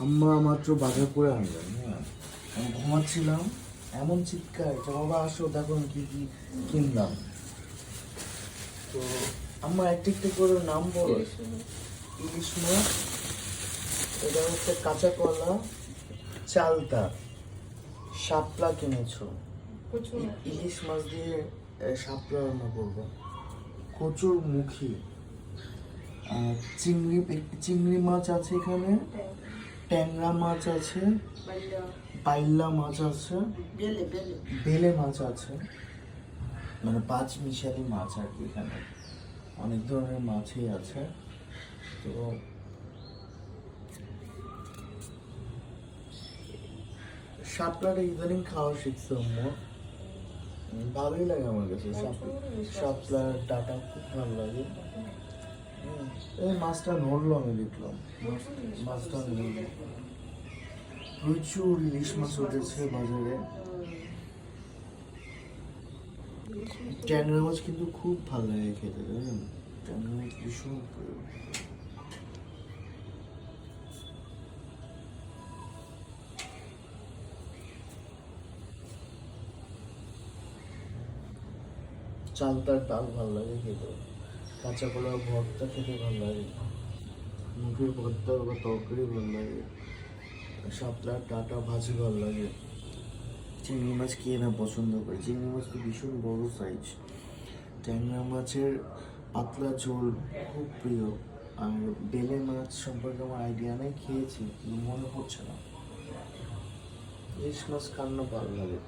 আম্মা মাত্র বাজার করে আনলেন। হ্যাঁ, আমি ঘুমাচ্ছিলাম, এমন চিৎকার যে বাবা আসো দেখো আমি কি কি কিনলাম। তো আম্মা একটা একটা করে নাম বলো। ইলিশ মাছ, এটা হচ্ছে কাঁচা কলা, চালতা, শাপলা কিনেছো, ইলিশ মাছ দিয়ে শাপলা রান্না করবো, কচুর মুখী, চিংড়ি মাছ আছে এখানে, ট্যাংরা মাছ আছে, পাইল্লা মাছ আছে, বেলে মাছ আছে, মানে পাঁচ মিশালি মাছ আর কি। এখানে অনেক ধরনের মাছই আছে। তো শাপলাটা ইদানিং খাওয়া শিখছে আম্মু, ভালোই লাগে আমার কাছে। শাপলার ডাটা খুব ভালো লাগে। এই মাছটা নড়লো, আমি দেখলাম মাছটা নড়লো। প্রচুর ইলিশ মাছ উঠেছে বাজারে। ট্যাংরা মাছ কিন্তু খুব ভালো লাগে খেতে, জানেন? ট্যাংরা মাছ ভীষণ প্রিয়। চালতার ডাল ভালো লাগে খেতে, কাঁচা কলার ভর্তা খেতে ভালো লাগে, মুখের ভর্তা বা তরকারি ভালো লাগে, শাপলার ডাটা ভাজি ভালো লাগে। চিংড়ি মাছ কে না পছন্দ করে, চিংড়ি মাছ তো ভীষণ বড় সাইজ। ট্যাংরা মাছের পাতলা ঝোল খুব প্রিয়। আর বেলে মাছ সম্পর্কে আমার আইডিয়া নেই, খেয়েছি কিন্তু মনে পড়ছে না। ইলিশ মাছ কার না ভালো লাগে।